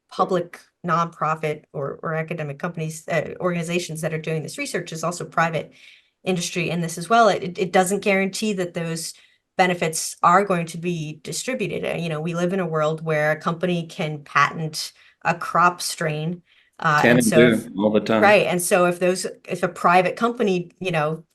public nonprofit or academic companies, organizations that are doing this research. Is also private industry in this as well. It doesn't guarantee that those benefits are going to be distributed. We live in a world where a company can patent a crop strain. Can and do all the time. Right. And so if a private company,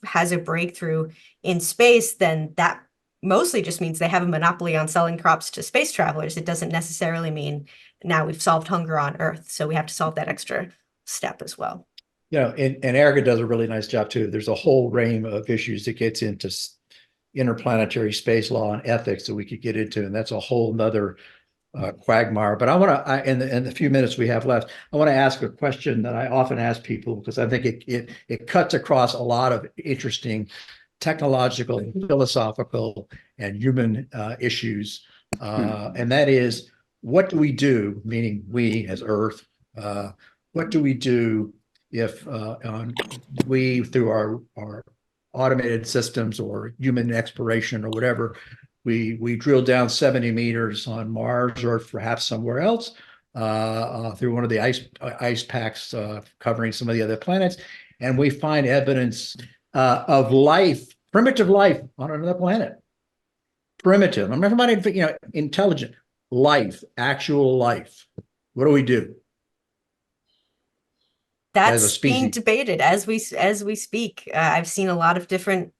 has a breakthrough in space, then that mostly just means they have a monopoly on selling crops to space travelers. It doesn't necessarily mean now we've solved hunger on Earth. So we have to solve that extra step as well. And Erika does a really nice job too. There's a whole range of issues that gets into interplanetary space law and ethics that we could get into, and that's a whole nother quagmire. But I want to, in the few minutes we have left, I want to ask a question that I often ask people, because I think it cuts across a lot of interesting technological, philosophical, and human issues, and that is, what do we do, meaning we as Earth, what do we do if we, through our automated systems or human exploration or whatever, we drill down 70 meters on Mars or perhaps somewhere else through one of the ice packs covering some of the other planets, and we find evidence of life, primitive life on another planet. Primitive. I'm not talking about intelligent life, actual life. What do we do? That's being debated as we speak. I've seen a lot of different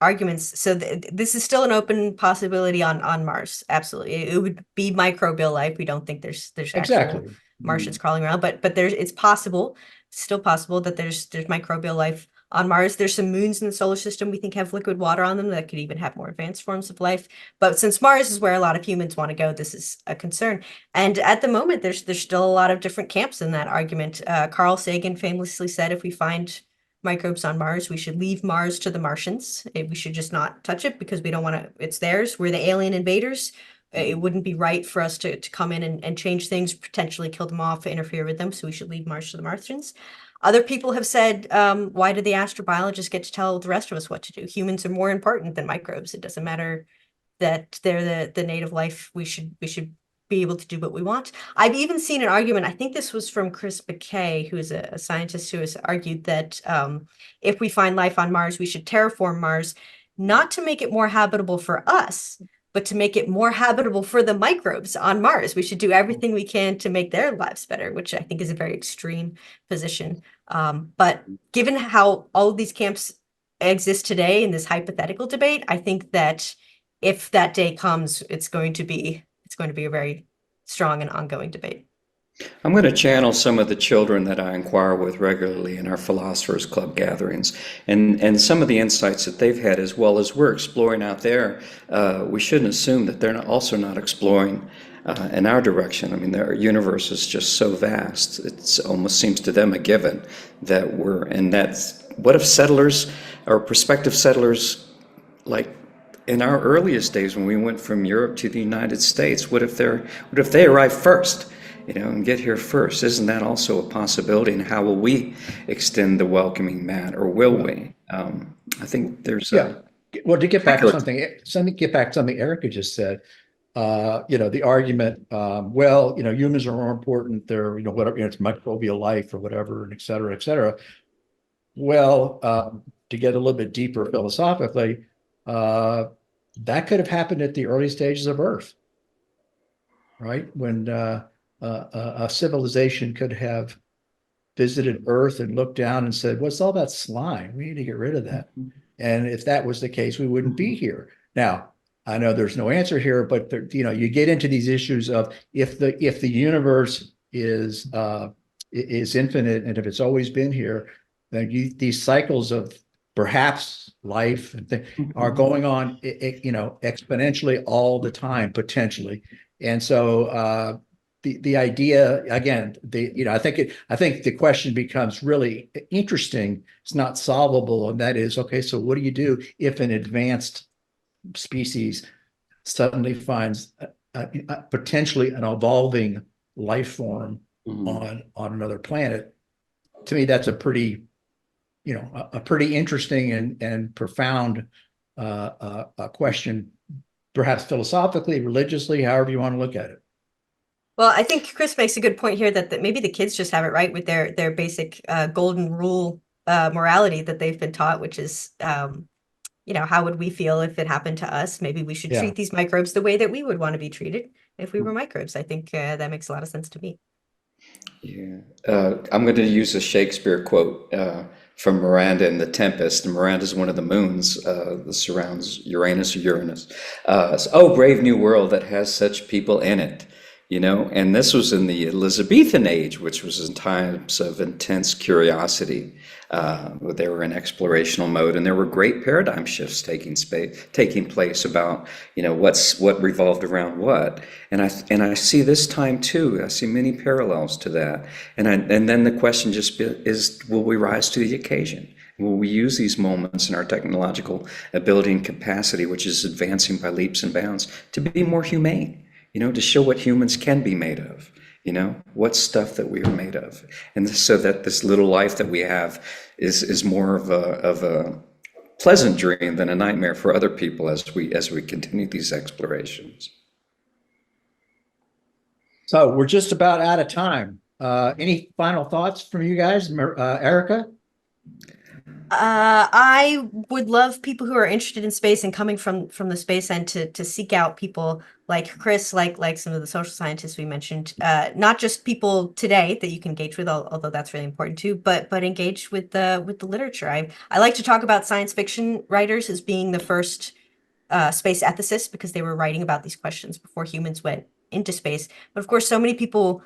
arguments. So this is still an open possibility on Mars. Absolutely, it would be microbial life. We don't think there's exactly actual Martians crawling around, but it's possible, still possible, that there's microbial life on Mars. There's some moons in the solar system we think have liquid water on them that could even have more advanced forms of life. But since Mars is where a lot of humans want to go, this is a concern. And at the moment, there's still a lot of different camps in that argument. Carl Sagan famously said, if we find microbes on Mars, we should leave Mars to the Martians. We should just not touch it because we don't want to, it's theirs. We're the alien invaders. It wouldn't be right for us to come in and change things, potentially kill them off, interfere with them. So we should leave Mars to the Martians. Other people have said, why do the astrobiologists get to tell the rest of us what to do? Humans are more important than microbes. It doesn't matter that they're the native life. We should be able to do what we want. I've even seen an argument, I think this was from Chris McKay, who is a scientist who has argued that if we find life on Mars, we should terraform Mars, not to make it more habitable for us, but to make it more habitable for the microbes on Mars. We should do everything we can to make their lives better, which I think is a very extreme position. But given how all of these camps exist today in this hypothetical debate, I think that if that day comes, it's going to be a very strong and ongoing debate. I'm going to channel some of the children that I inquire with regularly in our Philosophers Club gatherings, and some of the insights that they've had, as well as we're exploring out there. We shouldn't assume that they're also not exploring in our direction. I mean, their universe is just so vast. It almost seems to them a given that and that's, what if settlers or prospective settlers, like in our earliest days when we went from Europe to the United States, what if they arrive first? And get here first. Isn't that also a possibility? And how will we extend the welcoming mat, or will we? I think there's Well, to get back to something Erika just said, the argument, humans are more important. They're, whatever, it's microbial life or whatever, and et cetera, et cetera. Well, to get a little bit deeper philosophically, that could have happened at the early stages of Earth, right? When a civilization could have visited Earth and looked down and said, "What's all that slime? We need to get rid of that." And if that was the case, we wouldn't be here. Now, I know there's no answer here, but you get into these issues of if the universe is infinite, and if it's always been here, then these cycles of perhaps life and are going on, exponentially all the time, potentially. And so the idea, again, I think the question becomes really interesting. It's not solvable, and that is, okay, so what do you do if an advanced species suddenly finds potentially an evolving life form on another planet? To me, that's a pretty interesting and profound question, perhaps philosophically, religiously, however you want to look at it. Well, I think Chris makes a good point here that maybe the kids just have it right with their basic golden rule morality that they've been taught, which is, how would we feel if it happened to us? Maybe we should treat these microbes the way that we would want to be treated if we were microbes. I think that makes a lot of sense to me. Yeah. I'm going to use a Shakespeare quote from Miranda in The Tempest. And Miranda is one of the moons that surrounds Uranus. Oh, brave new world that has such people in it. And this was in the Elizabethan age, which was in times of intense curiosity. They were in explorational mode, and there were great paradigm shifts taking place about, what revolved around what. And I see this time too. I see many parallels to that. And then the question just is, will we rise to the occasion? Will we use these moments in our technological ability and capacity, which is advancing by leaps and bounds, to be more humane? To show what humans can be made of, what stuff that we are made of. And so that this little life that we have is more of a pleasant dream than a nightmare for other people as we continue these explorations. So we're just about out of time. Any final thoughts from you guys, Erika? I would love people who are interested in space and coming from the space end to seek out people like Chris, like some of the social scientists we mentioned, not just people today that you can engage with, although that's really important too, but engage with the literature. I like to talk about science fiction writers as being the first space ethicists, because they were writing about these questions before humans went into space. But of course, so many people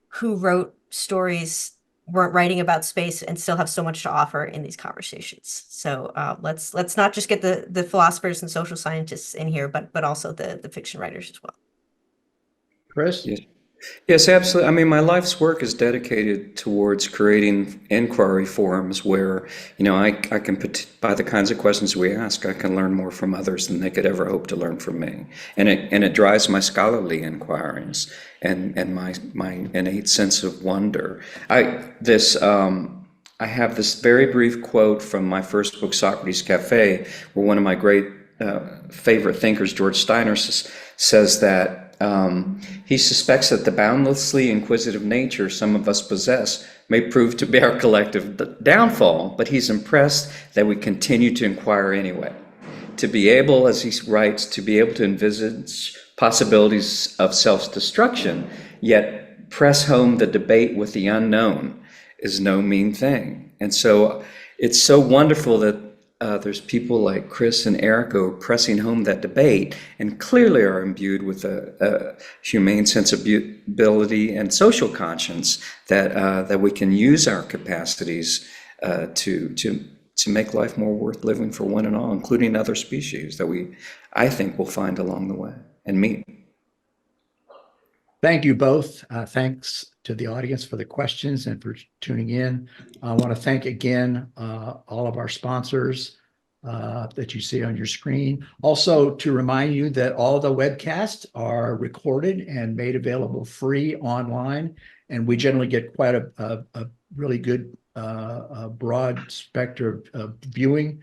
who wrote stories weren't writing about space and still have so much to offer in these conversations. So let's not just get the philosophers and social scientists in here, but also the fiction writers as well. Chris? Yes, absolutely. I mean, my life's work is dedicated towards creating inquiry forums where, I can put, by the kinds of questions we ask, I can learn more from others than they could ever hope to learn from me. And it drives my scholarly inquiries and my innate sense of wonder. I have this very brief quote from my first book, Socrates Cafe, where one of my great favorite thinkers, George Steiner, says that he suspects that the boundlessly inquisitive nature some of us possess may prove to be our collective downfall, but he's impressed that we continue to inquire anyway. to be able, as he writes, to be able to envisage possibilities of self-destruction, yet press home the debate with the unknown is no mean thing. And so it's so wonderful that there's people like Chris and Erika who are pressing home that debate and clearly are imbued with a humane sensibility and social conscience that we can use our capacities to make life more worth living for one and all, including other species that I think, will find along the way and meet. Thank you both. Thanks to the audience for the questions and for tuning in. I want to thank again all of our sponsors that you see on your screen. Also, to remind you that all the webcasts are recorded and made available free online, and we generally get quite a really good broad spectrum of viewing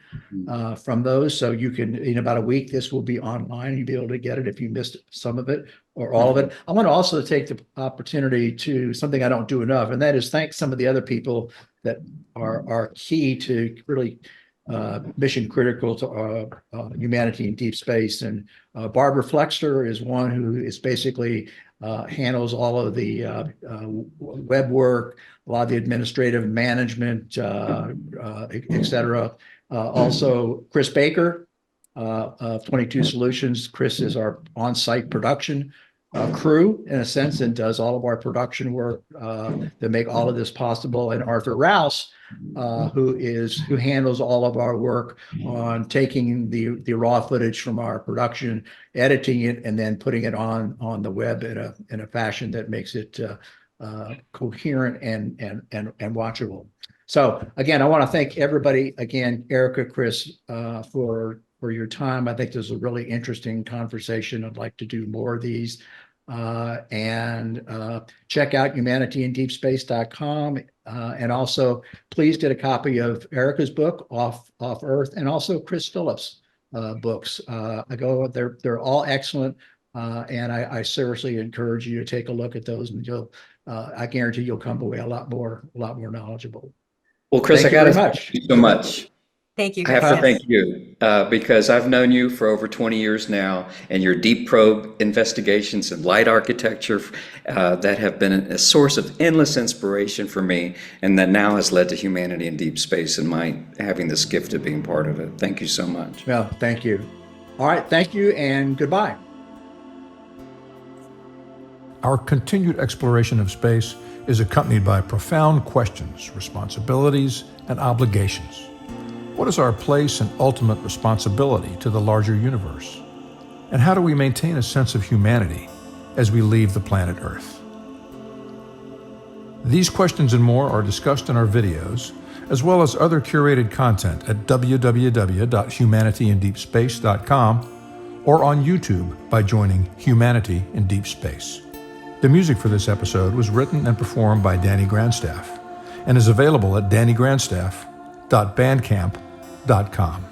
from those. So you can, in about a week, this will be online. You'll be able to get it if you missed some of it or all of it. I want to also take the opportunity to something I don't do enough, and that is thank some of the other people that are key to really mission critical to humanity in deep space. And Barbara Flexter is one who is basically handles all of the web work, a lot of the administrative management, et cetera. Also, Chris Baker of 22 Solutions. Chris is our on-site production crew, in a sense, and does all of our production work that make all of this possible. And Arthur Rouse, who handles all of our work on taking the raw footage from our production, editing it, and then putting it on the web in a fashion that makes it coherent and watchable. So again, I want to thank everybody again, Erika, Chris, for your time. I think this is a really interesting conversation. I'd like to do more of these. And check out humanityindeepspace.com. And also, please get a copy of Erika's book, Off Earth, and also Chris Phillips' books. They're all excellent, and I seriously encourage you to take a look at those, and I guarantee you'll come away a lot more knowledgeable. Well, Chris, Thank I got to you very thank you so much. Thank you. I have to Yes. thank you because I've known you for over 20 years now, and your deep probe investigations in light architecture that have been a source of endless inspiration for me, and that now has led to Humanity in Deep Space and my having this gift of being part of it. Thank you so much. Well, thank you. All right, thank you, and goodbye. Our continued exploration of space is accompanied by profound questions, responsibilities, and obligations. What is our place and ultimate responsibility to the larger universe? And how do we maintain a sense of humanity as we leave the planet Earth? These questions and more are discussed in our videos, as well as other curated content at www.humanityindeepspace.com or on YouTube by joining Humanity in Deep Space. The music for this episode was written and performed by Danny Grandstaff and is available at dannygrandstaff.bandcamp.com.